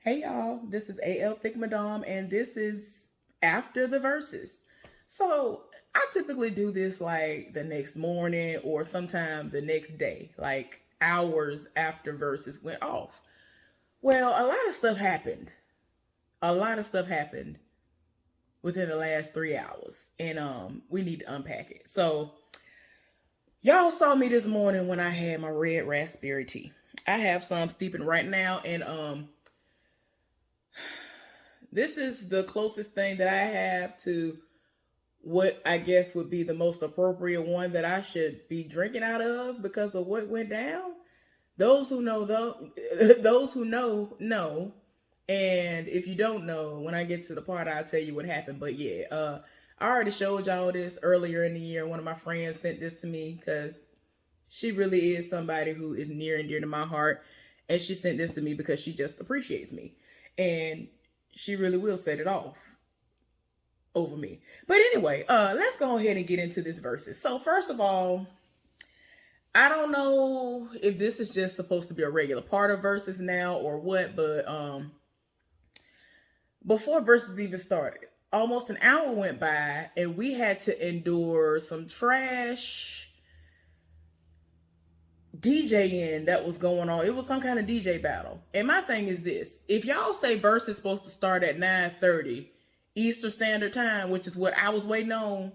Hey y'all, this is AL Thick Madame, and this is after the verses. So I typically do this like the next morning or sometime the next day, like hours after verses went off. Well, a lot of stuff happened. A lot of stuff happened within the last 3 hours, and we need to unpack it. So y'all saw me this morning when I had my red raspberry tea. I have some steeping right now, and this is the closest thing that I have to what I guess would be the most appropriate one that I should be drinking out of because of what went down. Those who know, though, those who know. And if you don't know, when I get to the part, I'll tell you what happened. But yeah, I already showed y'all this earlier in the year. One of my friends sent this to me because she really is somebody who is near and dear to my heart. And she sent this to me because she just appreciates me. And she really will set it off over me. But anyway, let's go ahead and get into this verses. So first of all, I don't know if this is just supposed to be a regular part of verses now or what, but before verses even started, almost an hour went by and we had to endure some trash DJing that was going on. It was some kind of DJ battle. And my thing is this. If y'all say verse is supposed to start at 9:30 Eastern Standard Time, which is what I was waiting on,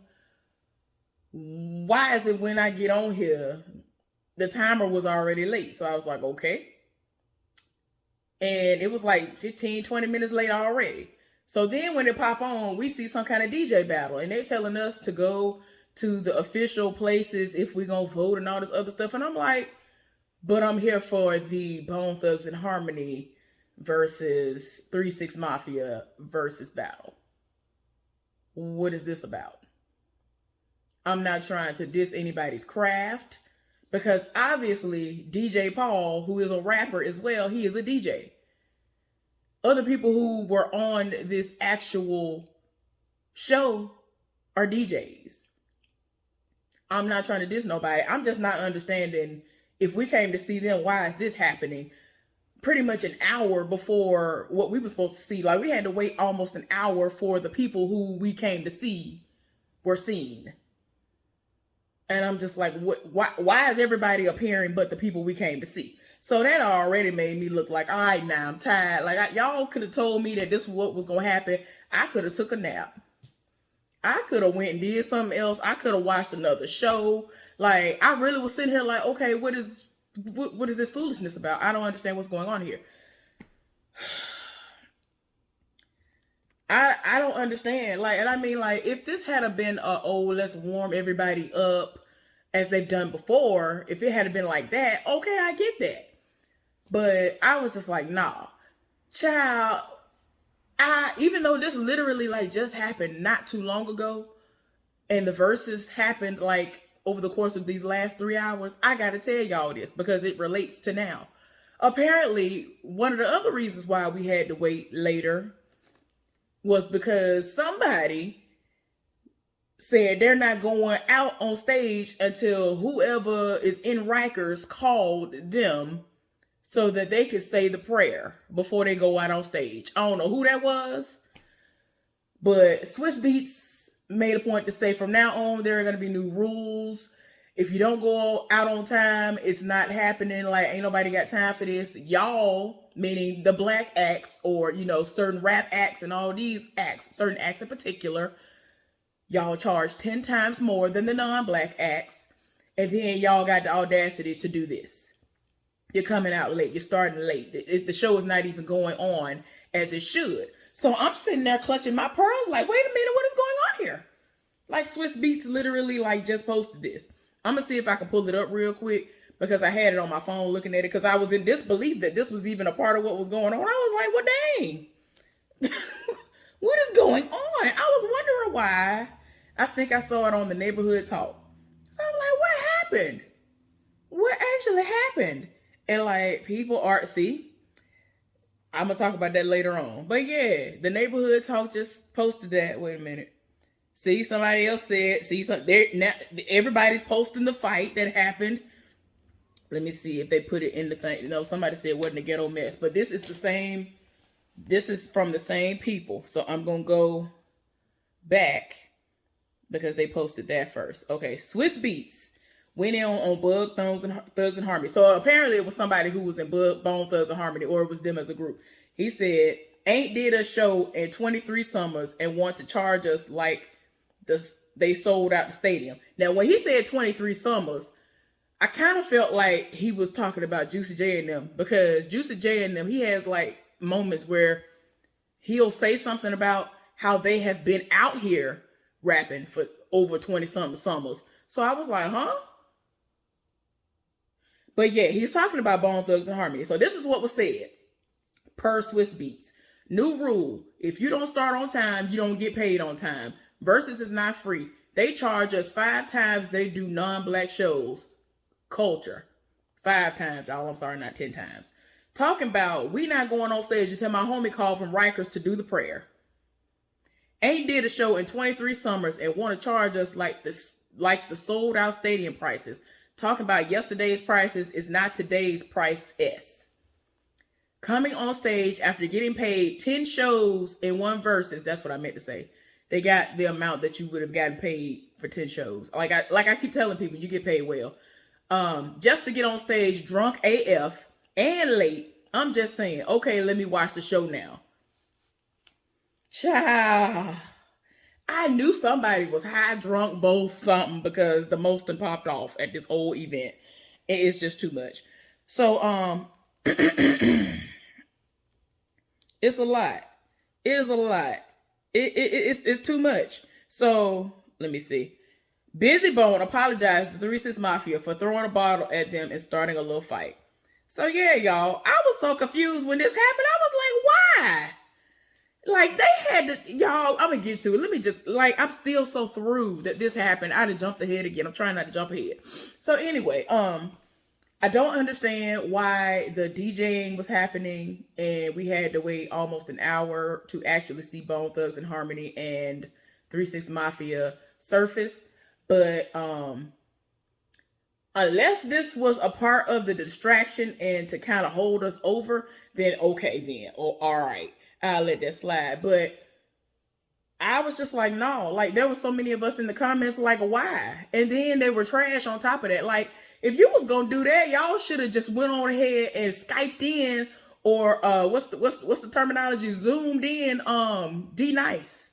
why is it when I get on here, the timer was already late? So I was like, okay. And it was like 15, 20 minutes late already. So then when it pop on, we see some kind of DJ battle. And they're telling us to go to the official places if we're going to vote and all this other stuff. And I'm like, but I'm here for the Bone Thugs and Harmony versus 3-6 Mafia versus battle. What is this about? I'm not trying to diss anybody's craft because obviously DJ Paul, who is a rapper as well, he is a DJ. Other people who were on this actual show are DJs. I'm not trying to diss nobody. I'm just not understanding if we came to see them, why is this happening? Pretty much an hour before what we were supposed to see. Like we had to wait almost an hour for the people who we came to see were seen. And I'm just like, what? Why is everybody appearing but the people we came to see? So that already made me look like, all right, now I'm tired. Like y'all could have told me that this was what was going to happen. I could have took a nap. I could have went and did something else. I could have watched another show. Like I really was sitting here like, okay, what is this foolishness about? I don't understand what's going on here. I don't understand. Like, and I mean, like, if this had been let's warm everybody up as they've done before, if it had been like that, okay, I get that. But I was just like, nah, child. Even though this literally like just happened not too long ago, and the verses happened like over the course of these last 3 hours, I gotta tell y'all this because it relates to now. Apparently, one of the other reasons why we had to wait later was because somebody said they're not going out on stage until whoever is in Rikers called them so that they could say the prayer before they go out on stage. I don't know who that was, but Swiss Beats made a point to say from now on, there are going to be new rules. If you don't go out on time, it's not happening. Like, ain't nobody got time for this. Y'all, meaning the black acts or, certain rap acts and all these acts, certain acts in particular, y'all charge 10 times more than the non-black acts. And then y'all got the audacity to do this. You're coming out late. You're starting late. The show is not even going on as it should. So I'm sitting there clutching my pearls like, wait a minute, what is going on here? Like Swiss Beats literally like just posted this. I'm going to see if I can pull it up real quick because I had it on my phone looking at it because I was in disbelief that this was even a part of what was going on. I was like, well, dang. What is going on? I was wondering why. I think I saw it on the neighborhood talk. So I'm like, what happened? What actually happened? And like people are, see, I'm going to talk about that later on. But yeah, the neighborhood talk just posted that. Wait a minute. See, somebody else said, now everybody's posting the fight that happened. Let me see if they put it in the thing. Somebody said it wasn't a ghetto mess, but this is the same This is from the same people. So I'm going to go back because they posted that first. Okay, Swiss Beats went in on Bug, Thugs and Harmony. So apparently it was somebody who was in Bone Thugs and Harmony, or it was them as a group. He said, ain't did a show in 23 summers and want to charge us like they sold out the stadium. Now, when he said 23 summers, I kind of felt like he was talking about Juicy J and them, because Juicy J and them, he has like moments where he'll say something about how they have been out here rapping for over 20 something summers. So I was like, huh? But yeah, he's talking about Bone Thugs and Harmony. So this is what was said per Swiss Beats. New rule: if you don't start on time, you don't get paid on time. Verzuz is not free. They charge us 5 times they do non-black shows. Culture. 5 times, y'all. I'm sorry, not 10 times. Talking about we not going on stage until my homie called from Rikers to do the prayer. Ain't did a show in 23 summers and want to charge us like the sold out stadium prices. Talking about yesterday's prices is not today's price. Coming on stage after getting paid 10 shows in one Verzuz. That's what I meant to say. They got the amount that you would have gotten paid for 10 shows. Like I keep telling people, you get paid well. Just to get on stage drunk AF and late. I'm just saying, okay, let me watch the show now. Child, I knew somebody was high, drunk, both something, because the most popped off at this whole event. It is just too much. So, it's a lot. It is a lot. It's too much. So let me see. Busy Bone apologized to 3-6 Mafia for throwing a bottle at them and starting a little fight. So yeah, y'all, I was so confused when this happened. I was like, why? Like, they had to, y'all, I'm gonna get to it. Let me just, like, I'm still so through that this happened. I done jumped ahead again. I'm trying not to jump ahead. So anyway, I don't understand why the DJing was happening and we had to wait almost an hour to actually see Bone Thugs and Harmony and 3-6 Mafia surface. But unless this was a part of the distraction and to kind of hold us over, then okay, then. Oh, all right. I'll let that slide. But I was just like, no. Like, there were so many of us in the comments like, why? And then they were trash on top of that. Like, if you was gonna do that, y'all should have just went on ahead and Skyped in, or what's the terminology? Zoomed in D-Nice.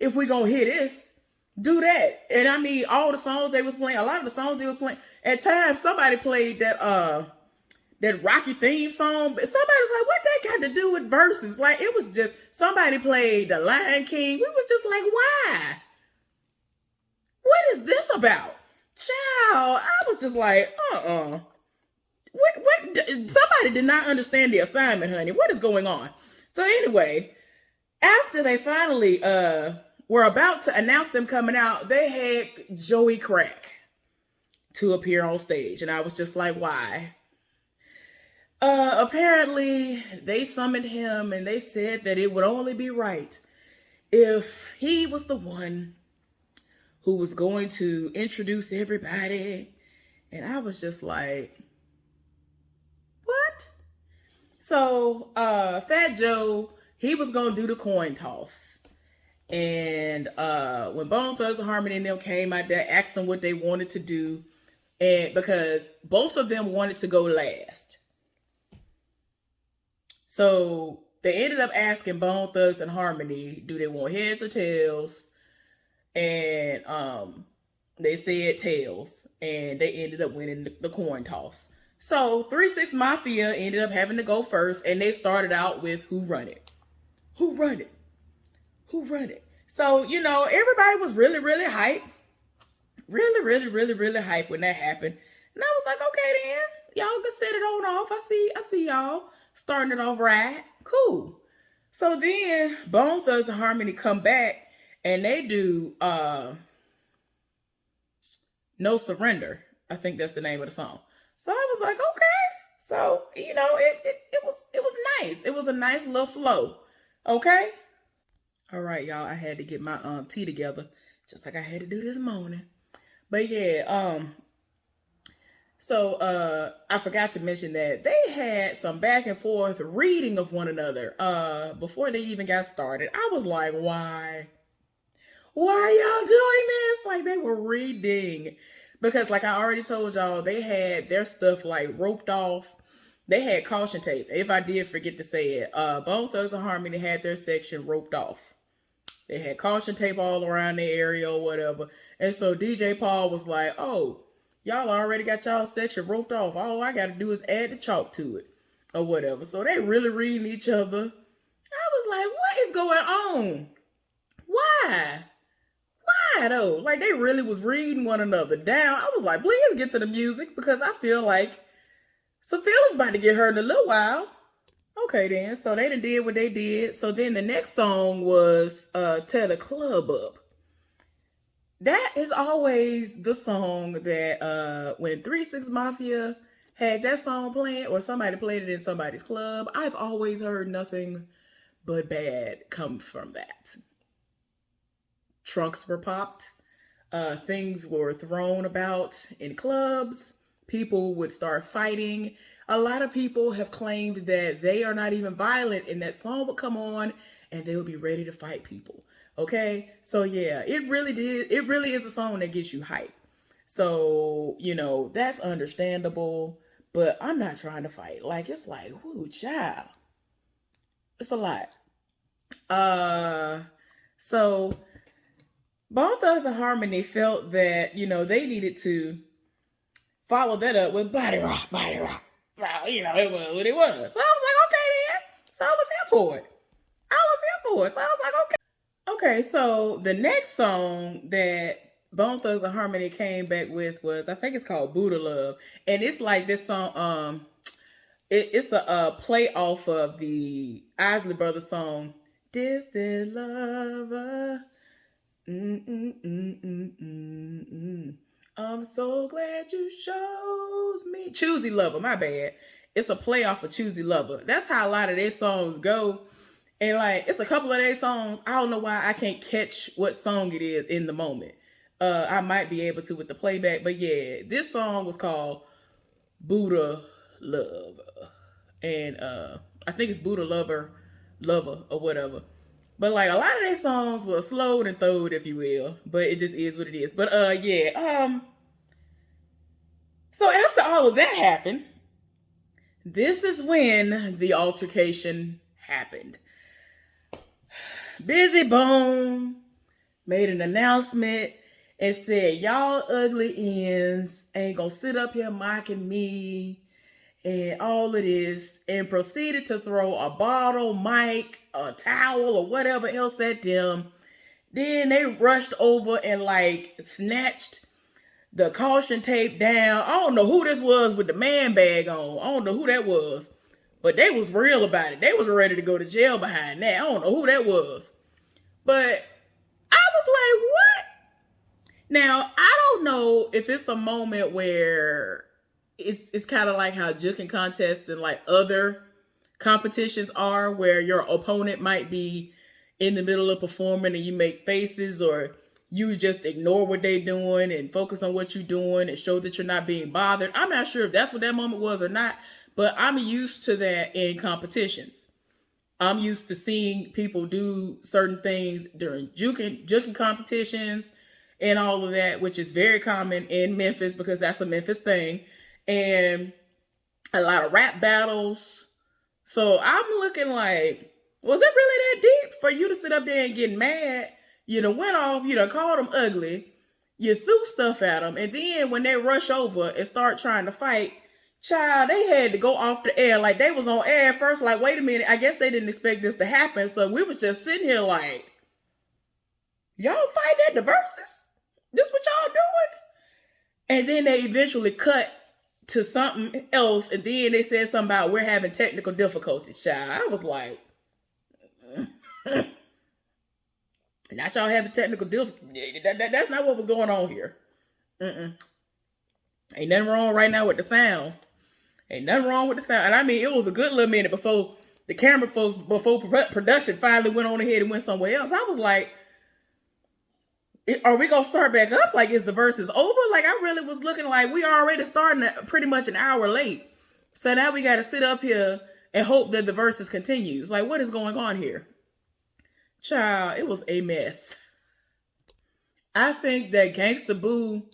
If we gonna hear this, do that. And I mean, all the songs they was playing, a lot of the songs they were playing, at times somebody played that Rocky theme song, but somebody was like, what that got to do with Verzuz? Like, it was just, somebody played the Lion King. We was just like, why? What is this about? Child, I was just like, What? Somebody did not understand the assignment, honey. What is going on? So anyway, after they finally were about to announce them coming out, they had Joey Crack to appear on stage. And I was just like, why? Apparently they summoned him and they said that it would only be right if he was the one who was going to introduce everybody. And I was just like, what? So, Fat Joe, he was going to do the coin toss. And when Bone Thugs and Harmony and them came out there, asked them what they wanted to do. And because both of them wanted to go last. So they ended up asking Bone Thugs and Harmony, do they want heads or tails? And they said tails. And they ended up winning the coin toss. So 3-6 Mafia ended up having to go first. And they started out with Who Run It? Who run it? Who run it? So, you know, everybody was really, really hyped. Really, really, really, really hyped when that happened. And I was like, okay then. Y'all can set it on off. I see y'all starting it off right. Cool. So then Bone Thugs and Harmony come back and they do No Surrender. I think that's the name of the song. So I was like, okay. So, you know, it was nice. It was a nice little flow. Okay. All right, y'all. I had to get my tea together, just like I had to do this morning. But yeah, So I forgot to mention that they had some back and forth reading of one another before they even got started. I was like, why are y'all doing this? Like they were reading. Because like I already told y'all, they had their stuff like roped off. They had caution tape. If I did forget to say it, Bone Thugs and Harmony had their section roped off. They had caution tape all around the area or whatever. And so DJ Paul was like, oh, y'all already got y'all section roped off. All I got to do is add the chalk to it or whatever. So they really reading each other. I was like, what is going on? Why? Why though? Like they really was reading one another down. I was like, please get to the music because I feel like some feelings about to get hurt in a little while. Okay then, so they done did what they did. So then the next song was Tear the Club Up. That is always the song that when 3 6 Mafia had that song playing or somebody played it in somebody's club, I've always heard nothing but bad come from that. Trunks were popped. Things were thrown about in clubs. People would start fighting. A lot of people have claimed that they are not even violent and that song would come on and they would be ready to fight people. Okay. So yeah, it really did. It really is a song that gets you hype. So, you know, that's understandable, but I'm not trying to fight. Like, it's like, whoo, child. It's a lot. So Bone Thugs and Harmony felt that, you know, they needed to follow that up with Body Rock, Body Rock. So, you know, it was what it was. So I was like, okay then. So I was here for it. So I was like, okay. Okay, so the next song that Bone Thugs and Harmony came back with was, I think it's called Buddha Love. And it's like this song, it's a play off of the Isley Brothers song, Distant Lover. I'm so glad you chose me. Choosy Lover, my bad. It's a play off of Choosy Lover. That's how a lot of their songs go. And like, it's a couple of their songs. I don't know why I can't catch what song it is in the moment. I might be able to with the playback, but yeah, this song was called Buddha Love. And I think it's Buddha Lover or whatever. But like a lot of their songs were slowed and throwed, if you will. But it just is what it is. But yeah. So after all of that happened, this is when the altercation happened. Busy Bone made an announcement and said, y'all ugly ends ain't gonna sit up here mocking me and all of this, and proceeded to throw a bottle, mic, a towel, or whatever else at them. Then they rushed over and like snatched the caution tape down. I don't know who this was with the man bag on. I don't know who that was. But they was real about it. They was ready to go to jail behind that. I don't know who that was. But I was like, what? Now, I don't know if it's a moment where it's kind of like how juking contests and like other competitions are, where your opponent might be in the middle of performing and you make faces, or you just ignore what they're doing and focus on what you're doing and show that you're not being bothered. I'm not sure if that's what that moment was or not, but I'm used to that in competitions. I'm used to seeing people do certain things during juking competitions and all of that, which is very common in Memphis because that's a Memphis thing. And a lot of rap battles. So I'm looking like, was it really that deep for you to sit up there and get mad? You done went off, you done called them ugly, you threw stuff at them, and then when they rush over and start trying to fight, child, they had to go off the air. Like they was on air first, like, wait a minute, I guess they didn't expect this to happen. So we was just sitting here like, y'all fighting at the Verzuz? This what y'all doing? And then they eventually cut to something else, and then they said something about we're having technical difficulties, child. I was like, not y'all having technical difficulties. That's not what was going on here. Ain't nothing wrong right now with the sound. And I mean, it was a good little minute before the camera folks, before production finally went on ahead and went somewhere else. I was like, Are we gonna start back up? Like, is the verses over? Like, I really was looking like we already starting pretty much an hour late. So now we got to sit up here and hope that the verses continues. Like, what is going on here? Child, it was a mess. I think that Gangsta Boo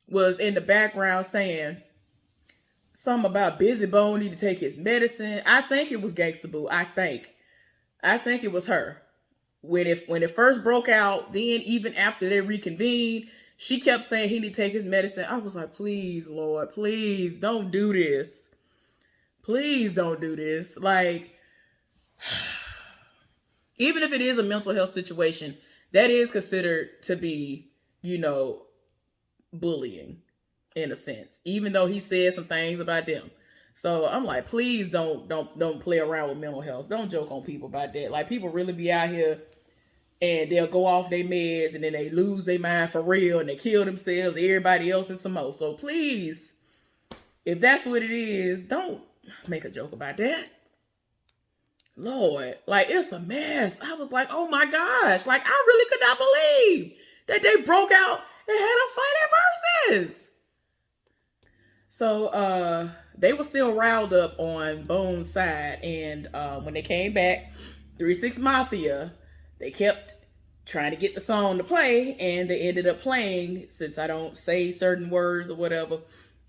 was in the background saying something about Busy Bone need to take his medicine. I think it was Gangsta Boo. I think it was her. When it first broke out, then even after they reconvened, she kept saying he need to take his medicine. I was like, please, Lord, please don't do this. Please don't do this. Like, even if it is a mental health situation, that is considered to be, bullying in a sense, even though he said some things about them. So I'm like, please don't play around with mental health. Don't joke on people about that. Like, people really be out here and they'll go off their meds and then they lose their mind for real and they kill themselves, everybody else and some more. So please, if that's what it is, don't make a joke about that. Lord, like, it's a mess. I was like, oh my gosh, like, I really could not believe that they broke out and had a fight at Verzuz. So they were still riled up on Bone's side, and when they came back, 3-6 Mafia, they kept trying to get the song to play, and they ended up playing, since I don't say certain words or whatever.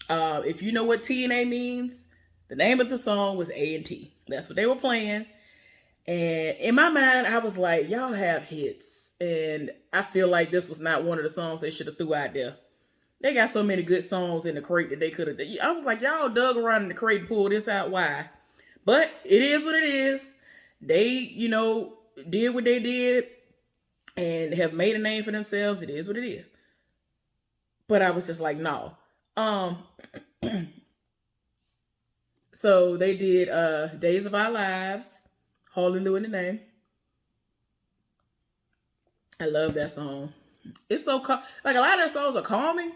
If you know what T and A means, the name of the song was A&T. That's what they were playing. And in my mind, I was like, y'all have hits. And I feel like this was not one of the songs they should have threw out there. They got so many good songs in the crate that they could have. I was like, y'all dug around in the crate and pulled this out. Why? But it is what it is. They, did what they did and have made a name for themselves. It is what it is. But I was just like, no. So they did Days of Our Lives. Hallelujah in the name. I love that song. It's so like, a lot of their songs are calming,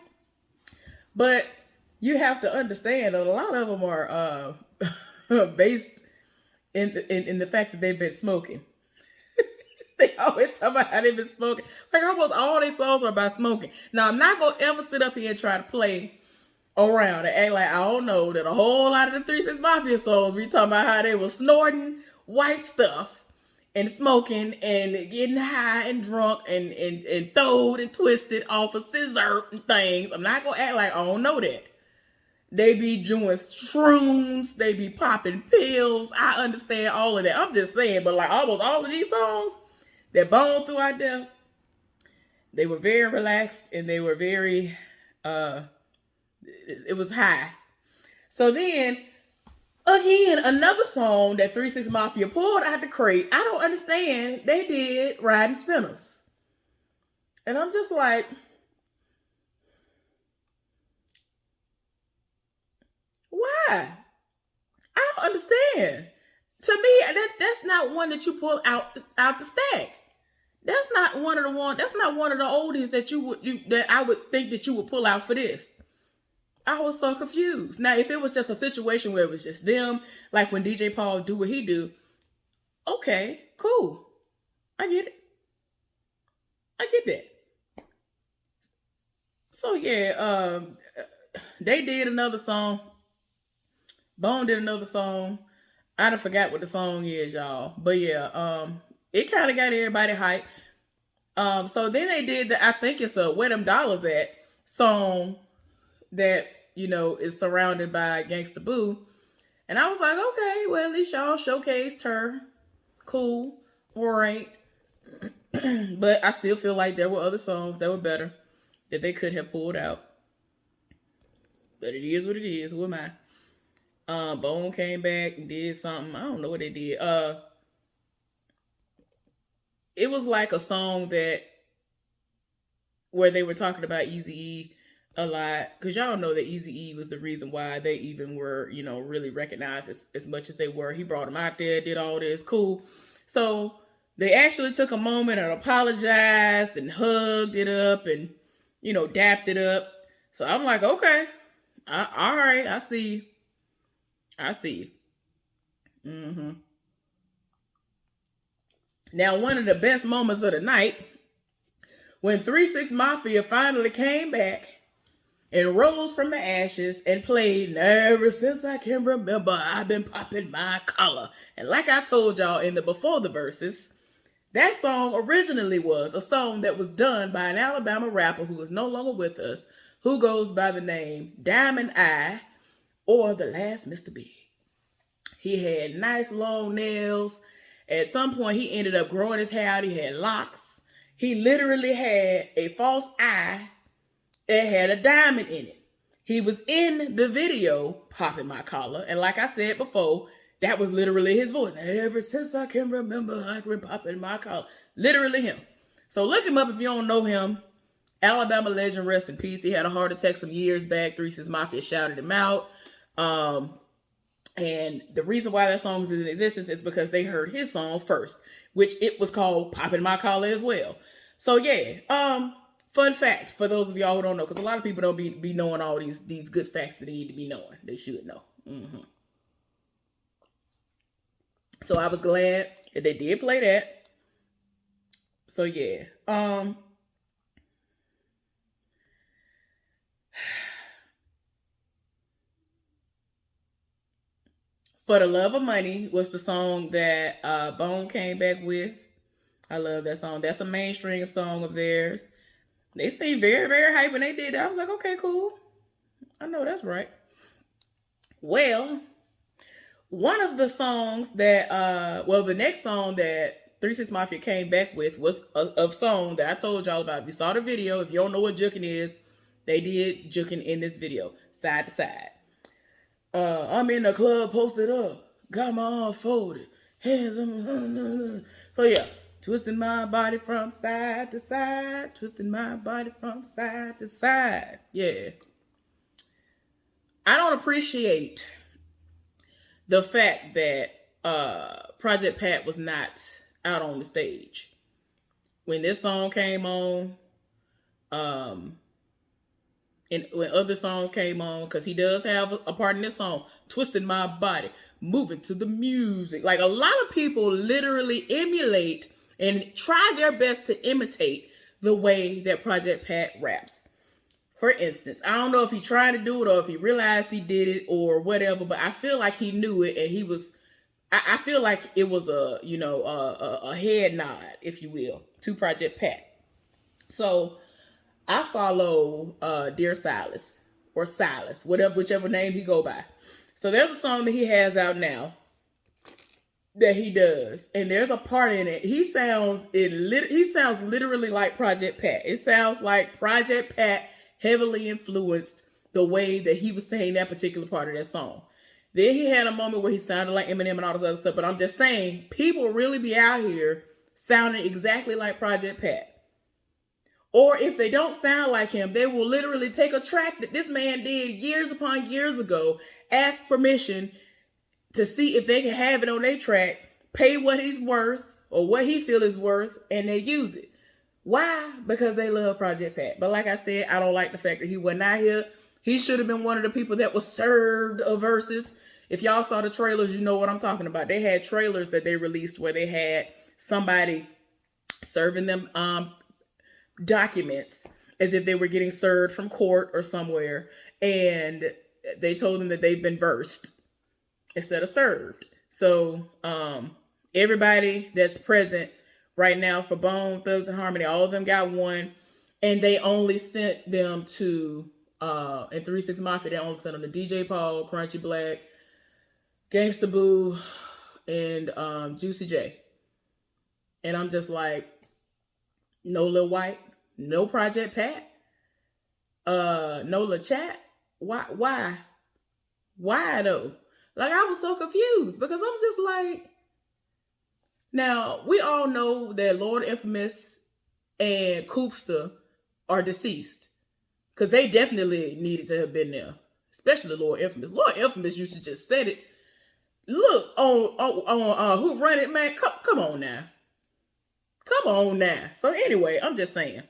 but you have to understand that a lot of them are based in the fact that they've been smoking. They always talk about how they've been smoking. Like, almost all their songs are about smoking. Now, I'm not gonna ever sit up here and try to play around and act like I don't know that a whole lot of the 3-6 Mafia songs we talking about how they were snorting white stuff and smoking and getting high and drunk and throwed and twisted off of scissor and things. I'm not gonna act like I don't know that. They be doing shrooms, they be popping pills. I understand all of that. I'm just saying, but like, almost all of these songs that Bone threw out there, they were very relaxed and they were very it was high. So then, again, another song that 3-6 Mafia pulled out the crate. I don't understand. They did Riding Spinners. And I'm just like, why? I don't understand. To me, that's not one that you pull out the stack. That's not one of the oldies that I would think that you would pull out for this. I was so confused. Now, if it was just a situation where it was just them, like when DJ Paul do what he do, okay, cool. I get it. I get that. So yeah, they did another song. Bone did another song. I done forgot what the song is, y'all. But yeah, it kind of got everybody hyped. So then they did I think it's a Where Them Dollars At song that, is surrounded by Gangsta Boo. And I was like, okay, well, at least y'all showcased her. Cool. All right. But I still feel like there were other songs that were better that they could have pulled out. But it is what it is. Who am I? Bone came back and did something. I don't know what they did. It was like a song where they were talking about Eazy-E a lot, because y'all know that Eazy-E was the reason why they even were, really recognized as much as they were. He brought them out there, did all this, cool. So they actually took a moment and apologized and hugged it up and, dapped it up. So I'm like, okay, all right, I see you. Mm-hmm. Now, one of the best moments of the night when 3-6 Mafia finally came back and rose from the ashes and played Ever Since I Can Remember, I've Been Popping My Collar. And like I told y'all in the before the verses, that song originally was a song that was done by an Alabama rapper who is no longer with us, who goes by the name Diamond Eye or The Last Mr. Big. He had nice long nails. At some point, he ended up growing his hair out. He had locks. He literally had a false eye. It had a diamond in it. He was in the video, Popping My Collar. And like I said before, that was literally his voice. Ever since I can remember, I've been popping my collar. Literally him. So look him up if you don't know him. Alabama legend, rest in peace. He had a heart attack some years back. 3-6 Mafia shouted him out. And the reason why that song is in existence is because they heard his song first, which it was called Popping My Collar as well. So yeah, fun fact for those of y'all who don't know, because a lot of people don't be knowing all these good facts that they need to be knowing. They should know. So I was glad that they did play that. So yeah. For the Love of Money was the song that Bone came back with. I love that song. That's a mainstream song of theirs. They seemed very, very hype when they did that. I was like, okay, cool. I know that's right. Well, one of the songs that, the next song that 3-6 Mafia came back with was a song that I told y'all about. If you saw the video, if you don't know what juking is, they did juking in this video, side to side. I'm in the club posted up, got my arms folded, hands on. So yeah, twisting my body from side to side, twisting my body from side to side. Yeah. I don't appreciate the fact that Project Pat was not out on the stage when this song came on. And when other songs came on, because he does have a part in this song, Twisting My Body, moving to the music. Like, a lot of people literally emulate and try their best to imitate the way that Project Pat raps. For instance, I don't know if he tried to do it or if he realized he did it or whatever, but I feel like he knew it, and he was, I feel like it was a head nod, if you will, to Project Pat. So I follow Dear Silas or Silas, whichever name he go by. So there's a song that he has out now that he does, and there's a part in it. He sounds literally like Project Pat. It sounds like Project Pat heavily influenced the way that he was saying that particular part of that song. Then he had a moment where he sounded like Eminem and all this other stuff. But I'm just saying, people really be out here sounding exactly like Project Pat. Or if they don't sound like him, they will literally take a track that this man did years upon years ago, ask permission to see if they can have it on their track, pay what he's worth or what he feel is worth, and they use it. Why? Because they love Project Pat. But like I said, I don't like the fact that he wasn't out here. He should have been one of the people that was served a Verzuz. If y'all saw the trailers, you know what I'm talking about. They had trailers that they released where they had somebody serving them documents as if they were getting served from court or somewhere, and they told them that they've been versed instead of served. So everybody that's present right now for Bone Thugs and Harmony, all of them got one, and they only sent them to in 3-6 Mafia, they only sent them to DJ Paul, Crunchy Black, Gangsta Boo, and Juicy J. And I'm just like, no Lil White, no Project Pat, no Lil Chat. Why though? Like, I was so confused because I'm just like, now we all know that Lord Infamous and Koopsta are deceased because they definitely needed to have been there, especially Lord Infamous. Lord Infamous used to just said it. Look on Who Run It, man. Come on now. Come on now. So anyway, I'm just saying,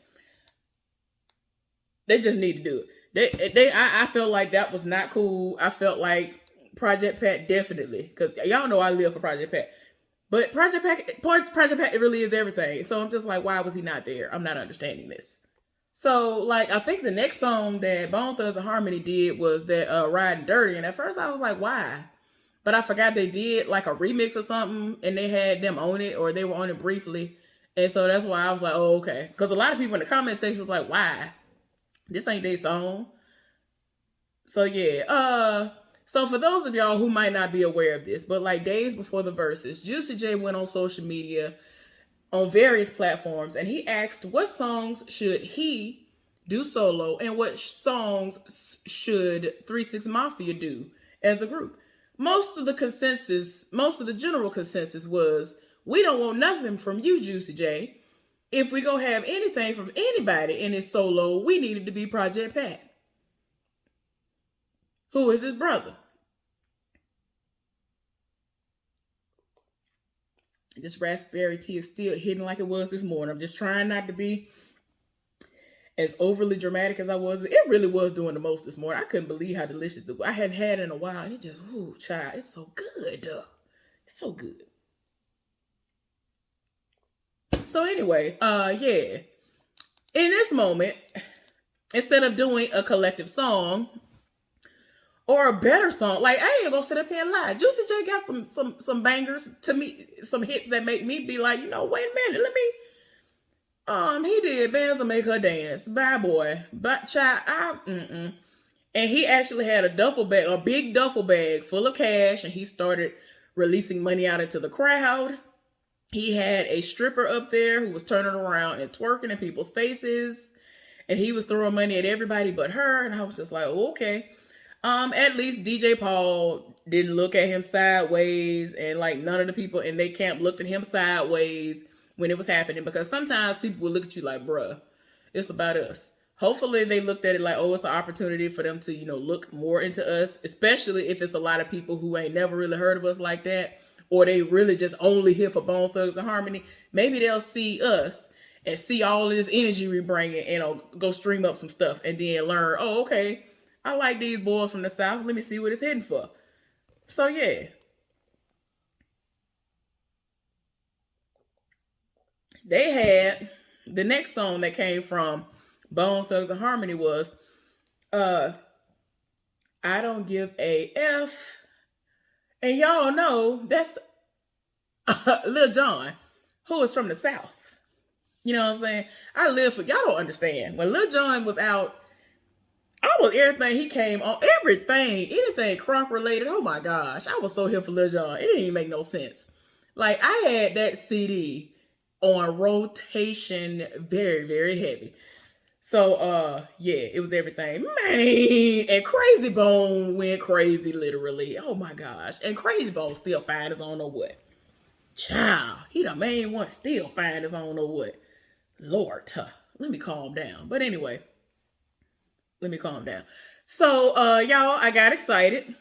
they just need to do it. I felt like that was not cool. I felt like Project Pat definitely, because y'all know I live for Project Pat. But Project Pat, it really is everything. So I'm just like, why was he not there? I'm not understanding this. So, like, I think the next song that Bone Thugs and Harmony did was that Riding Dirty. And at first I was like, why? But I forgot they did like a remix or something and they had them on it or they were on it briefly. And so that's why I was like, oh, okay. Because a lot of people in the comment section was like, why? This ain't their song. So yeah. So for those of y'all who might not be aware of this, but like days before the Verzuz, Juicy J went on social media on various platforms and he asked what songs should he do solo and what songs should 3 6 Mafia do as a group. Most of the general consensus was, we don't want nothing from you, Juicy J. If we gonna have anything from anybody in his solo, we needed to be Project Pat, who is his brother. This raspberry tea is still hitting like it was this morning. I'm just trying not to be as overly dramatic as I was. It really was doing the most this morning. I couldn't believe how delicious it was. I hadn't had it in a while, and it just, ooh, child, it's so good. It's so good. So anyway, yeah. In this moment, instead of doing a collective song or a better song, like I ain't gonna sit up here and lie. Juicy J got some bangers to me, some hits that make me be like, wait a minute, let me. He did Bands to Make Her Dance. Bye, boy. But child, and he actually had a big duffel bag full of cash, and he started releasing money out into the crowd. He had a stripper up there who was turning around and twerking in people's faces, and he was throwing money at everybody but her. And I was just like, oh, okay. At least DJ Paul didn't look at him sideways, and like none of the people in their camp looked at him sideways when it was happening, because sometimes people will look at you like, bruh, it's about us. Hopefully they looked at it like, oh, it's an opportunity for them to, look more into us, especially if it's a lot of people who ain't never really heard of us like that, or they really just only here for Bone Thugs and Harmony. Maybe they'll see us and see all of this energy we bring and go stream up some stuff and then learn, oh, okay, I like these boys from the South. Let me see what it's heading for. So, yeah. They had the next song that came from Bone Thugs and Harmony was I Don't Give a F. And y'all know that's Lil Jon, who is from the South. You know what I'm saying? Y'all don't understand. When Lil Jon was out, almost everything he came on, anything crunk related, oh my gosh, I was so here for Lil Jon. It didn't even make no sense. Like, I had that CD on rotation very, very heavy. So, yeah, it was everything. Man, and Crazy Bone went crazy, literally. Oh my gosh. And Crazy Bone still fine as I don't know what. Child, he the main one still fine as I don't know what. Lord, let me calm down. But anyway, let me calm down. So, y'all, I got excited.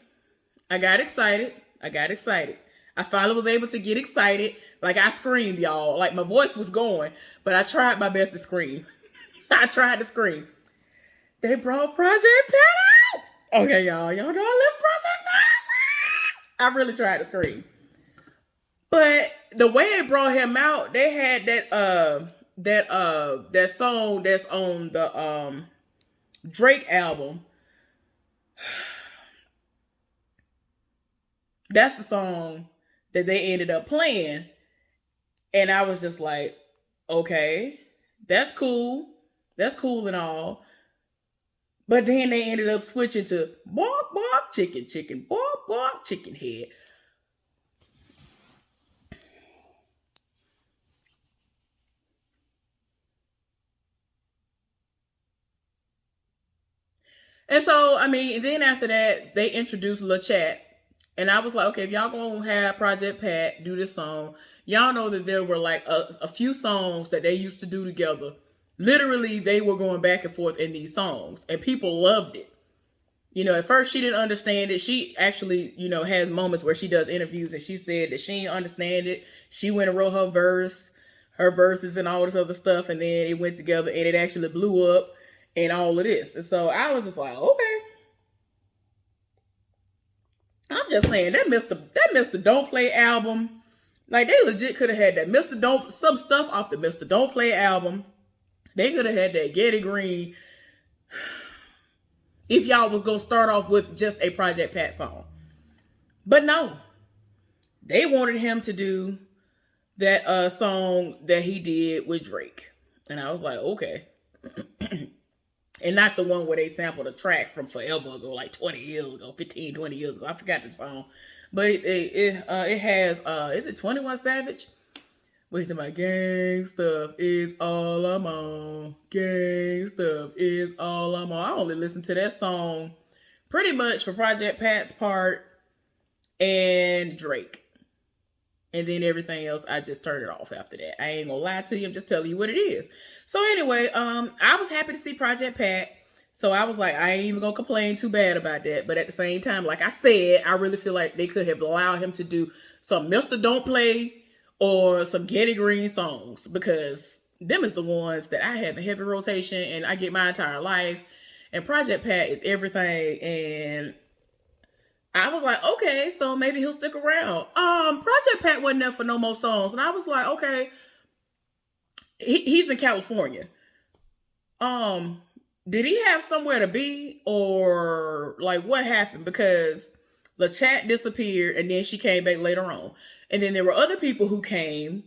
I finally was able to get excited. Like, I screamed, y'all. Like, my voice was going, but I tried my best to scream. I tried to scream. They brought Project Pat out. Okay, y'all. Y'all know I love Project Pat. I really tried to scream. But the way they brought him out, they had that song that's on the Drake album. That's the song that they ended up playing. And I was just like, okay, that's cool. That's cool and all. But then they ended up switching to bark, bark, chicken, chicken, bark, bark, chicken head. And so, I mean, then after that, they introduced Lil Chat. And I was like, okay, if y'all gonna have Project Pat do this song, y'all know that there were like a few songs that they used to do together. Literally, they were going back and forth in these songs, and people loved it. At first she didn't understand it. She actually, has moments where she does interviews and she said that she didn't understand it. She went and wrote her verses and all this other stuff, and then it went together and it actually blew up and all of this. And so I was just like, okay. I'm just saying that Mr. Don't Play album, Like, they legit could have had that Mr. Don't, some stuff off the Mr. Don't Play album. They could have had that Getty Green if y'all was going to start off with just a Project Pat song. But no. They wanted him to do that song that he did with Drake. And I was like, okay. And not the one where they sampled a track from forever ago, like 20 years ago, 15, 20 years ago. I forgot the song. But it has, is it 21 Savage? Where he's my gang stuff is all I'm on. Gang stuff is all I'm on. I only listened to that song pretty much for Project Pat's part and Drake. And then everything else, I just turned it off after that. I ain't gonna lie to you. I'm just telling you what it is. So anyway, I was happy to see Project Pat. So I was like, I ain't even gonna complain too bad about that. But at the same time, like I said, I really feel like they could have allowed him to do some Mr. Don't Play or some Getty Green songs, because them is the ones that I have in heavy rotation and I get my entire life. And Project Pat is everything. And I was like, okay, so maybe he'll stick around. Project Pat wasn't there for no more songs. And I was like, okay, he's in California. Did he have somewhere to be, or like what happened? Because LaChat disappeared and then she came back later on. And then there were other people who came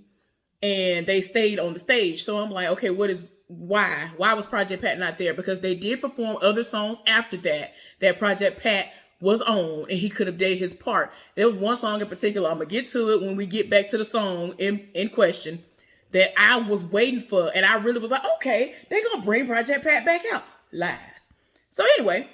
and they stayed on the stage. So I'm like, okay, why was Project Pat not there? Because they did perform other songs after that Project Pat was on, and he could have did his part. There was one song in particular, I'm gonna get to it when we get back to the song in question, that I was waiting for, and I really was like, okay, they're gonna bring Project Pat back out. Lies. So anyway,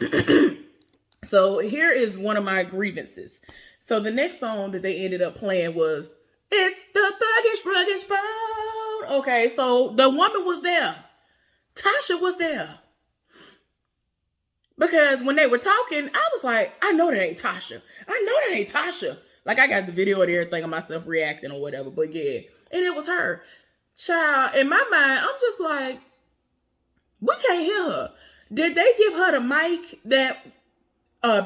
so here is one of my grievances. So the next song that they ended up playing was It's the Thuggish Ruggish Bone. Okay, so the woman was there. Tasha was there. Because when they were talking, I was like, I know that ain't Tasha. I know that ain't Tasha. Like, I got the video and everything of myself reacting or whatever. But yeah, and it was her. Child, in my mind, I'm just like, we can't hear her. Did they give her the mic that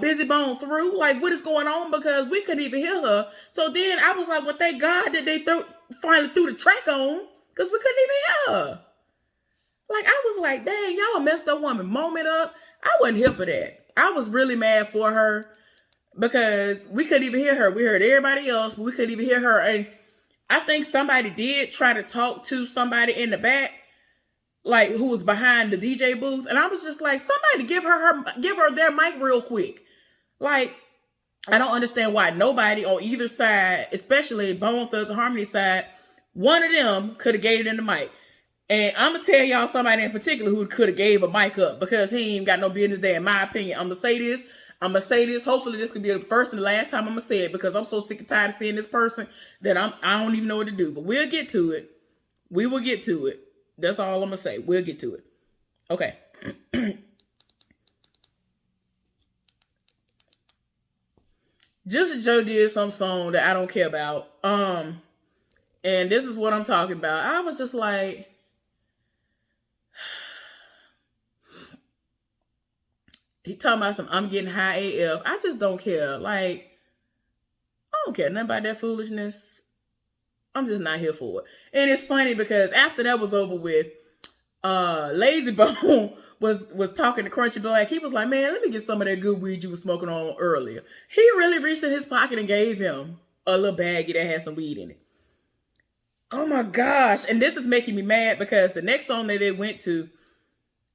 Busy Bone threw? Like, what is going on? Because we couldn't even hear her. So then I was like, well, thank God that they finally threw the track on, because we couldn't even hear her. Like, I was like, dang, y'all messed that woman moment up. I wasn't here for that. I was really mad for her because we couldn't even hear her. We heard everybody else, but we couldn't even hear her. And I think somebody did try to talk to somebody in the back, like who was behind the DJ booth. And I was just like, somebody give her their mic real quick. Like, I don't understand why nobody on either side, especially Bone Thugs and Harmony side, one of them could have gave them the mic. And I'm going to tell y'all somebody in particular who could have gave a mic up, because he ain't got no business there, in my opinion. I'm going to say this. Hopefully this could be the first and the last time I'm going to say it, because I'm so sick and tired of seeing this person that I don't even know what to do. But we'll get to it. We will get to it. That's all I'm going to say. We'll get to it. Okay. Juicy Joe did some song that I don't care about. And this is what I'm talking about. I was just like, he talking about some I'm getting high AF. I just don't care. Like, I don't care nothing about that foolishness. I'm just not here for it. And it's funny because after that was over with, Lazy Bone was talking to Crunchy Black. He was like, man, let me get some of that good weed you was smoking on earlier. He really reached in his pocket and gave him a little baggie that had some weed in it. Oh my gosh. And this is making me mad because the next song that they went to,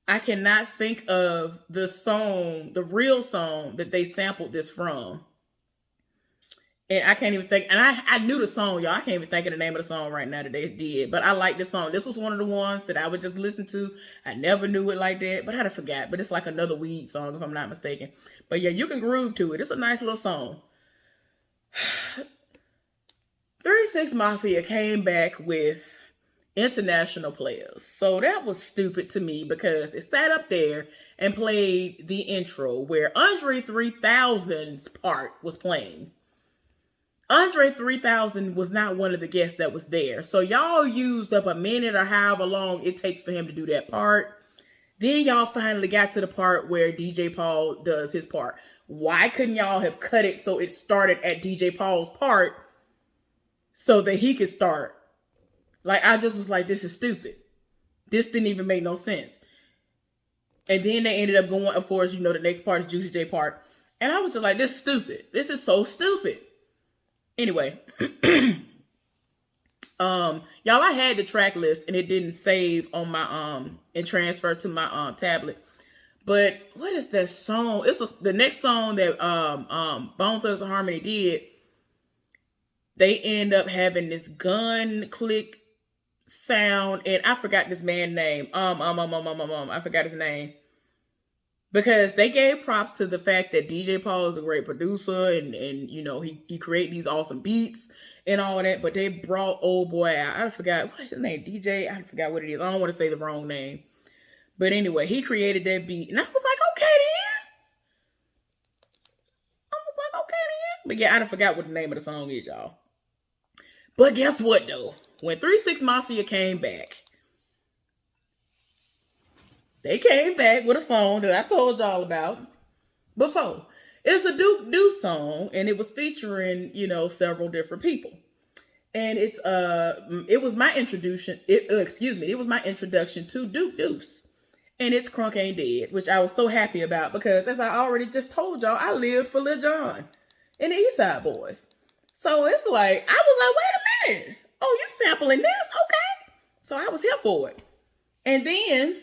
I cannot think of the song, the real song that they sampled this from. And I can't even think, and I knew the song, y'all. I can't even think of the name of the song right now that they did. But I like this song. This was one of the ones that I would just listen to. I never knew it like that, but I'd have forgot. But it's like another weed song, if I'm not mistaken. But yeah, you can groove to it. It's a nice little song. 3-6 Mafia came back with international players. So that was stupid to me because they sat up there and played the intro where Andre 3000's part was playing. Andre 3000 was not one of the guests that was there. So y'all used up a minute or however long it takes for him to do that part. Then y'all finally got to the part where DJ Paul does his part. Why couldn't y'all have cut it so it started at DJ Paul's part so that he could start. Like, I just was like, this is stupid. This didn't even make no sense. And then they ended up going, of course, the next part is Juicy J part. And I was just like, this is stupid. This is so stupid. Anyway. Y'all, I had the track list and it didn't save on my, and transfer to my, tablet. But what is that song? It's the next song that, Bone Thugs and Harmony did. They end up having this gun click sound, and I forgot this man's name. I forgot his name. Because they gave props to the fact that DJ Paul is a great producer and he created these awesome beats and all that, but they brought old boy out. I forgot what his name, DJ. I forgot what it is. I don't want to say the wrong name. But anyway, he created that beat, and I was like, okay then. But yeah, I forgot what the name of the song is, y'all. But guess what, though? When 3-6 Mafia came back, they came back with a song that I told y'all about before. It's a Duke Deuce song, and it was featuring, several different people. And it was my introduction. It was my introduction to Duke Deuce. And it's Crunk Ain't Dead, which I was so happy about because, as I already just told y'all, I lived for Lil Jon and the East Side Boys. So it's like, I was like, wait a minute. Oh, you sampling this? Okay. So I was here for it. And then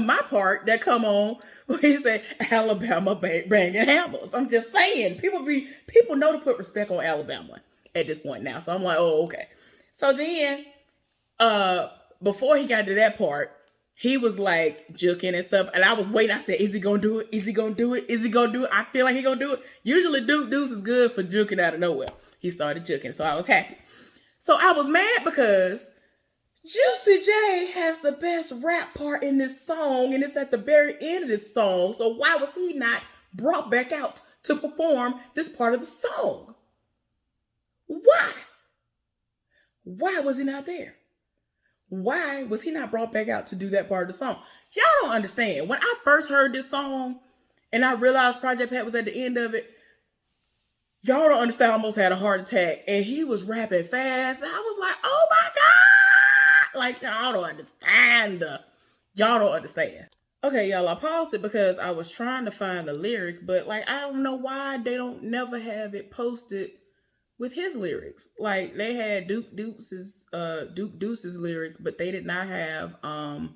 my part that come on, he said, Alabama banging hammers. I'm just saying, people know to put respect on Alabama at this point now. So I'm like, oh, okay. So then, before he got to that part, he was like juking and stuff. And I was waiting. I said, is he going to do it? Is he going to do it? Is he going to do it? I feel like he going to do it. Usually Duke Deuce is good for juking out of nowhere. He started juking. So I was happy. So I was mad because Juicy J has the best rap part in this song. And it's at the very end of this song. So why was he not brought back out to perform this part of the song? Why? Why was he not there? Why was he not brought back out to do that part of the song? Y'all don't understand. When I first heard this song and I realized Project Pat was at the end of it, y'all don't understand. I almost had a heart attack. And he was rapping fast. I was like, oh my God. Like, y'all don't understand. Y'all don't understand. Okay, y'all, I paused it because I was trying to find the lyrics, but like, I don't know why they don't never have it posted with his lyrics. Like, they had Duke Deuce's lyrics, but they did not have, I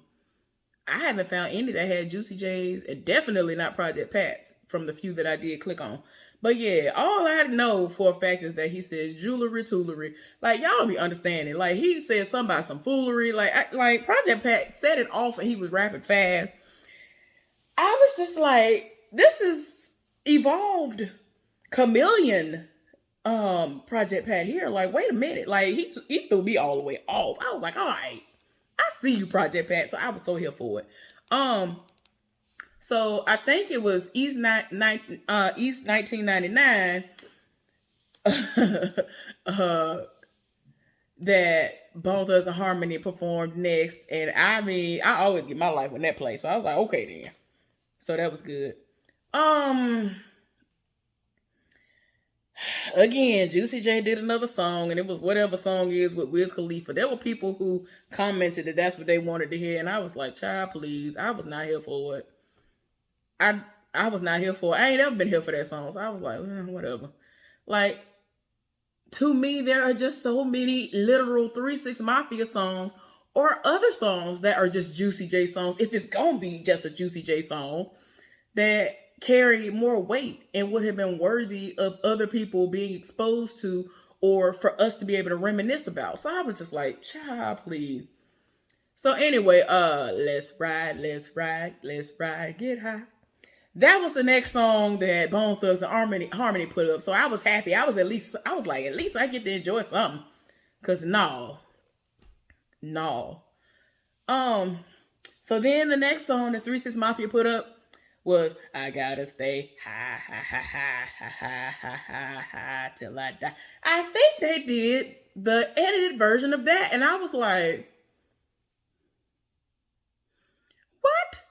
haven't found any that had Juicy J's, and definitely not Project Pat's from the few that I did click on. But yeah, all I know for a fact is that he says jewelry, toolery. Like, y'all don't be understanding. Like, he said something about some foolery. Like Project Pat set it off and he was rapping fast. I was just like, this is evolved chameleon Project Pat here. Like, wait a minute. Like, he threw me all the way off. I was like, all right, I see you, Project Pat. So I was so here for it. So I think it was East 1999 that Bone Thugs and Harmony performed next. And I mean, I always get my life when that plays. So I was like, okay then. So that was good. Again, Juicy J did another song, and it was whatever song is with Wiz Khalifa. There were people who commented that that's what they wanted to hear, and I was like, child, please. I was not here for it. I was not here for it. I ain't ever been here for that song, so I was like, whatever. Like, to me, there are just so many literal 3-6 Mafia songs or other songs that are just Juicy J songs, if it's gonna be just a Juicy J song, that carry more weight and would have been worthy of other people being exposed to, or for us to be able to reminisce about. So I was just like, child, please. So anyway, let's ride, get high. That was the next song that Bone Thugs and Harmony put up. So I was happy. I was like, at least I get to enjoy something. Cause no. So then the next song that 3-6 Mafia put up was I Gotta Stay high till I die. I think they did the edited version of that, and I was like, what?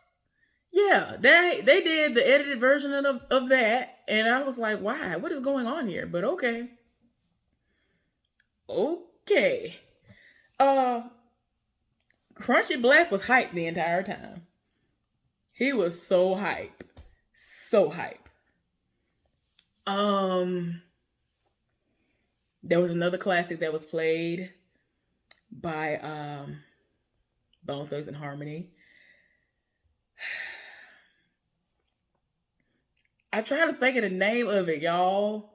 Yeah, they did the edited version of that, And I was like, why? What is going on here? But okay. Okay. Uh Crunchy Black was hyped the entire time. He was so hype. So hype. Um there was another classic that was played by Bone Thugs and Harmony. I try to think of the name of it, y'all.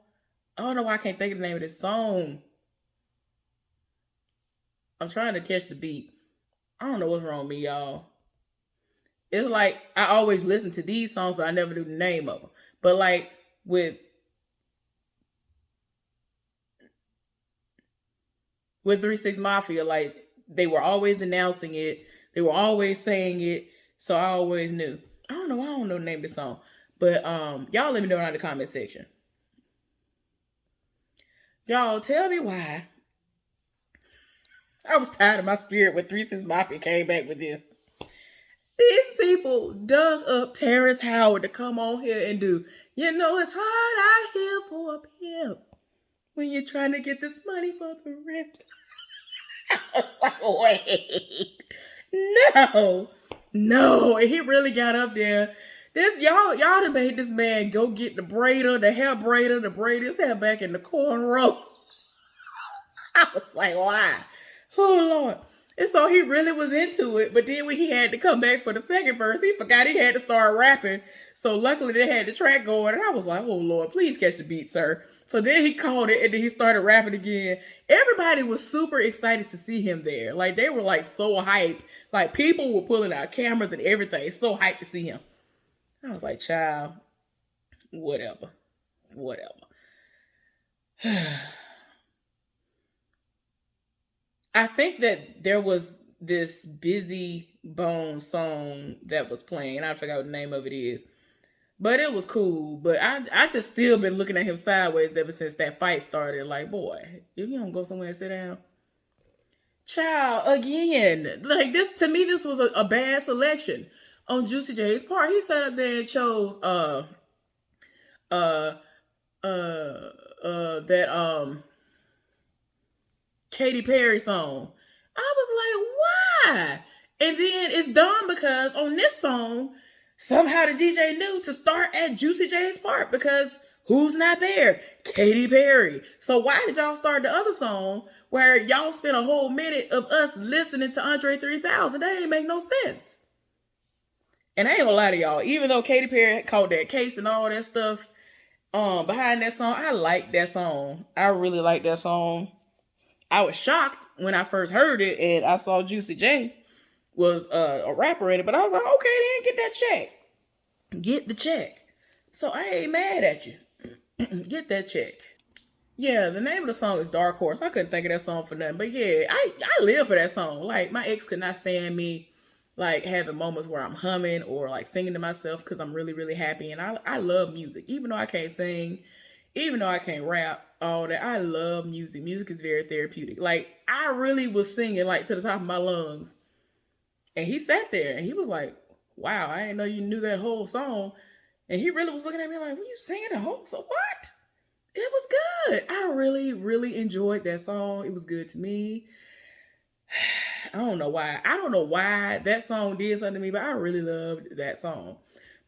I don't know why I can't think of the name of this song. I'm trying to catch the beat. I don't know what's wrong with me, y'all. It's like I always listen to these songs, but I never knew the name of them. But like with 3 6 Mafia, like they were always announcing it, they were always saying it, so I always knew. I don't know. I don't know the name of the song, but y'all let me know in the comment section. Y'all tell me why. I was tired of my spirit when 3 6 Mafia came back with this. These people dug up Terrence Howard to come on here and do, you know, it's hard out here for a pimp when you're trying to get this money for the rent. I was like, wait, no. And he really got up there. This y'all done made this man go get the braider, the hair braider, to braid his hair back in the cornrow. I was like, why? Oh Lord. And so he really was into it, but then when he had to come back for the second verse, he forgot he had to start rapping. So luckily they had the track going, and I was like, oh Lord, please catch the beat, sir. So then he called it, and then he started rapping again. Everybody was super excited to see him there. Like, they were like so hyped. Like, people were pulling out cameras and everything. So hyped to see him. I was like, child, whatever. I think that there was this Busy Bone song that was playing. I forgot what the name of it is. But it was cool. But I just still been looking at him sideways ever since that fight started. Like, boy, if you don't go somewhere and sit down. Child, again. Like, this, to me, this was a bad selection on Juicy J's part. He sat up there and chose that Katy Perry song. I was like, why? And then it's dumb because on this song, somehow the DJ knew to start at Juicy J's part because who's not there? Katy Perry. So why did y'all start the other song where y'all spent a whole minute of us listening to Andre 3000? That ain't make no sense. And I ain't gonna lie to y'all, even though Katy Perry caught that case and all that stuff behind that song, I like that song. I really like that song. I was shocked when I first heard it and I saw Juicy J was a rapper in it, but I was like, okay, then get that check. Get the check. So I ain't mad at you. Get that check. Yeah, the name of the song is Dark Horse. I couldn't think of that song for nothing. But yeah, I live for that song. Like, my ex could not stand me like having moments where I'm humming or like singing to myself because I'm really, really happy. And I love music. Even though I can't sing, even though I can't rap, all that, I love music. Music is very therapeutic. Like, I really was singing like to the top of my lungs. And he sat there and he was like, wow, I didn't know you knew that whole song. And he really was looking at me like, were you singing the whole song? What? It was good. I really, really enjoyed that song. It was good to me. I don't know why. I don't know why that song did something to me, but I really loved that song.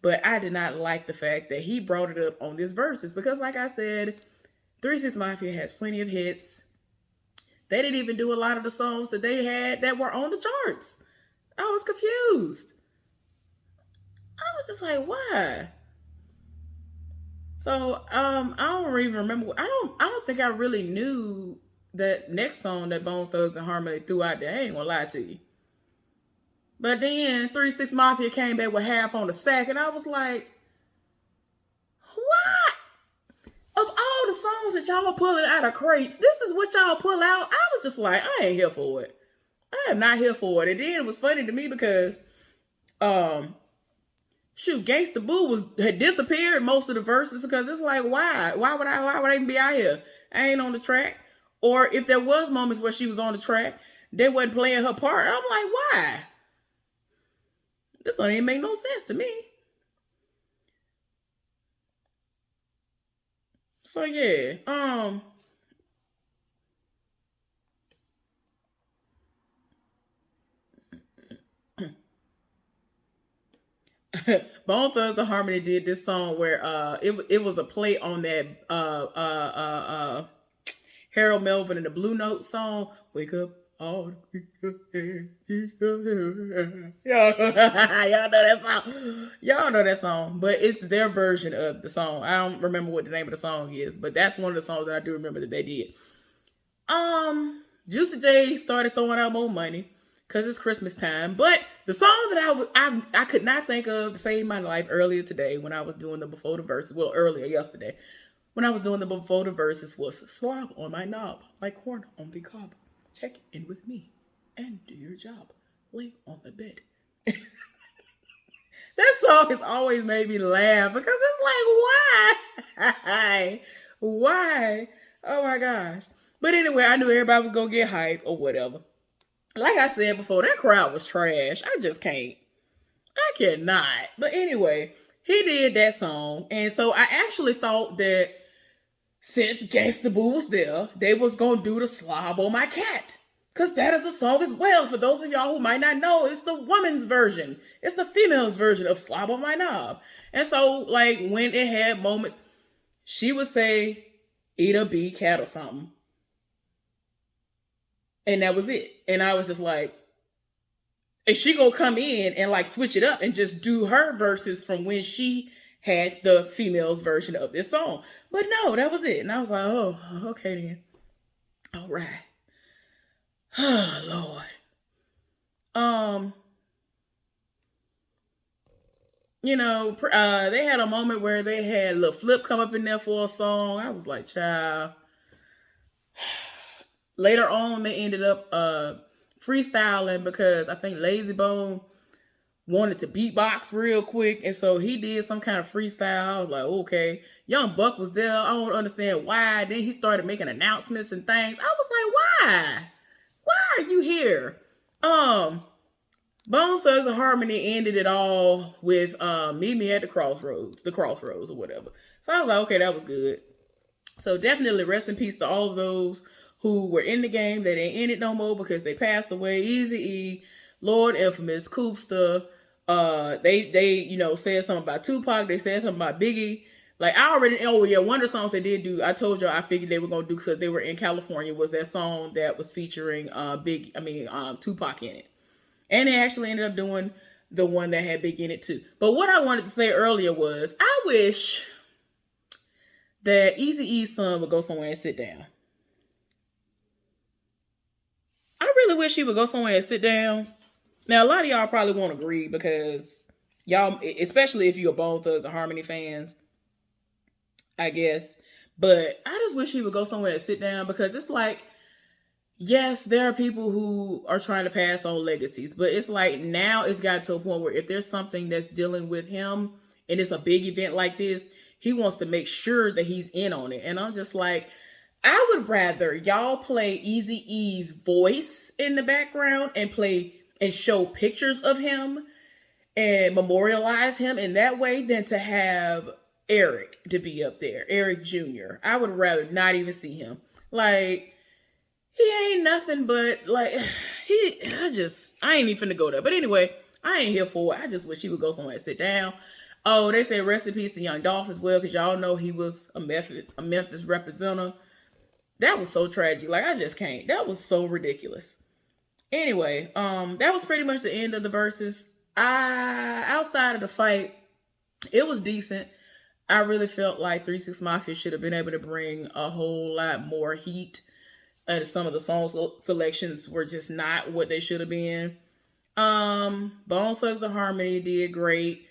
But I did not like the fact that he brought it up on this Verzuz because, like I said, 3 6 Mafia has plenty of hits. They didn't even do a lot of the songs that they had that were on the charts. I was confused. I was just like, why? So I don't even remember. I don't think I really knew that next song that Bone Thugs and Harmony threw out there. I ain't gonna lie to you. But then 3 6 Mafia came back with Half on the Sack, and I was like, what? Of all the songs that y'all pulling out of crates, this is what y'all pull out? I was just like, I ain't here for it. I am not here for it. And then it was funny to me because Gangsta Boo had disappeared most of the verses because it's like, why? Why would I even be out here? I ain't on the track. Or if there was moments where she was on the track, they wasn't playing her part. I'm like, why? This don't even make no sense to me. So yeah, Bone Thugs and Harmony did this song where it was a play on that Harold Melvin and the Blue Note song. Wake up all the y'all, y'all know that song. Y'all know that song. But it's their version of the song. I don't remember what the name of the song is, but that's one of the songs that I do remember that they did. Juicy J started throwing out more money because it's Christmas time. But the song that I could not think of to save my life earlier today when I was doing the before the verses. Well, earlier yesterday when I was doing the before the verses was "Slob on my knob like corn on the cob. Check in with me and do your job. Lay on the bed." That song has always made me laugh because it's like, why? Why? Oh my gosh. But anyway, I knew everybody was going to get hyped or whatever. Like I said before, that crowd was trash. I just can't. I cannot. But anyway, he did that song. And so I actually thought that since Gangsta Boo was there, they was going to do the Slob on My Cat. Because that is a song as well. For those of y'all who might not know, it's the woman's version. It's the female's version of Slob on My Knob. And so, like, when it had moments, she would say, "Eat a bee cat" or something. And that was it. And I was just like, is she gonna come in and like switch it up and just do her verses from when she had the female's version of this song? But no, that was it. And I was like, oh, okay then. All right. Oh Lord. They had a moment where they had Lil Flip come up in there for a song. I was like, child. Later on, they ended up freestyling because I think Lazy Bone wanted to beatbox real quick, and so he did some kind of freestyle. I was like, okay. Young Buck was there. I don't understand why. Then he started making announcements and things. I was like, why? Why are you here? Bone Thugs and Harmony ended it all with Meet Me at the Crossroads or whatever. So I was like, okay, that was good. So definitely rest in peace to all of those who were in the game that ain't in it no more because they passed away. Eazy-E, Lord Infamous, Koopsta. They said something about Tupac. They said something about Biggie. Like one of the songs they did do, I told y'all I figured they were gonna do because they were in California, was that song that was featuring Tupac in it. And they actually ended up doing the one that had Big in it too. But what I wanted to say earlier was I wish that Eazy-E's son would go somewhere and sit down. I really wish he would go somewhere and sit down. Now, a lot of y'all probably won't agree because y'all, especially if you're Bone Thugs and Harmony fans, I guess. But I just wish he would go somewhere and sit down because it's like, yes, there are people who are trying to pass on legacies, but it's like now it's got to a point where if there's something that's dealing with him and it's a big event like this, he wants to make sure that he's in on it. And I'm just like, I would rather y'all play Eazy-E's voice in the background and play and show pictures of him and memorialize him in that way than to have Eric to be up there, Eric Jr. I would rather not even see him. Like, he ain't nothing but like I ain't even finna go there. But anyway, I ain't here for it. I just wish he would go somewhere and sit down. Oh, they say rest in peace to Young Dolph as well, because y'all know he was a Memphis representative. That was so tragic. Like, I just can't. That was so ridiculous. Anyway, that was pretty much the end of the verses. Outside of the fight, it was decent. I really felt like 3-6 Mafia should have been able to bring a whole lot more heat. And some of the song selections were just not what they should have been. Bone Thugs and Harmony did great.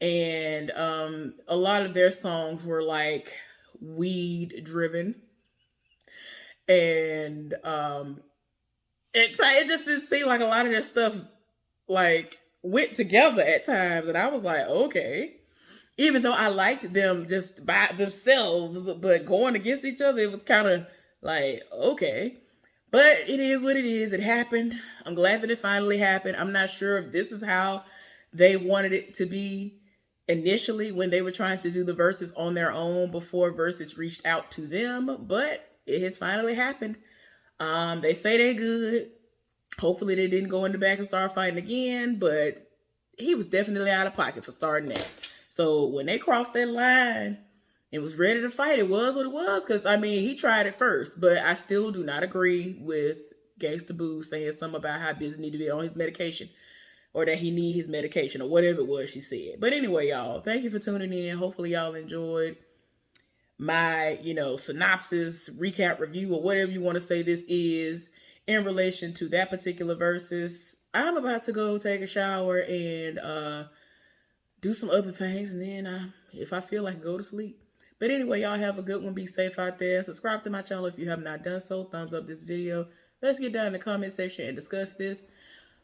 And a lot of their songs were like weed driven. And it just didn't seem like a lot of their stuff like went together at times. And I was like, okay. Even though I liked them just by themselves, but going against each other, it was kind of like, okay. But it is what it is. It happened. I'm glad that it finally happened. I'm not sure if this is how they wanted it to be. initially when they were trying to do the verses on their own before Versus reached out to them, but it has finally happened. They say they're good. Hopefully they didn't go in the back and start fighting again, but he was definitely out of pocket for starting that. So when they crossed that line and was ready to fight, it was what it was. Because, I mean, he tried it first, but I still do not agree with Gangsta Boo saying something about how busy need to be on his medication or that he need his medication or whatever it was she said. But anyway, y'all, thank you for tuning in. Hopefully y'all enjoyed my, synopsis, recap, review, or whatever you want to say this is in relation to that particular versus. I'm about to go take a shower and do some other things, and then if I feel like, go to sleep. But anyway, y'all have a good one. Be safe out there. Subscribe to my channel if you have not done so. Thumbs up this video. Let's get down in the comment section and discuss this.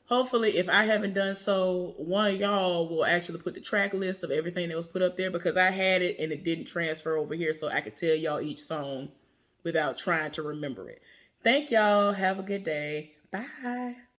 Hopefully, if I haven't done so, one of y'all will actually put the track list of everything that was put up there, because I had it and it didn't transfer over here, so I could tell y'all each song without trying to remember it. Thank y'all. Have a good day. Bye.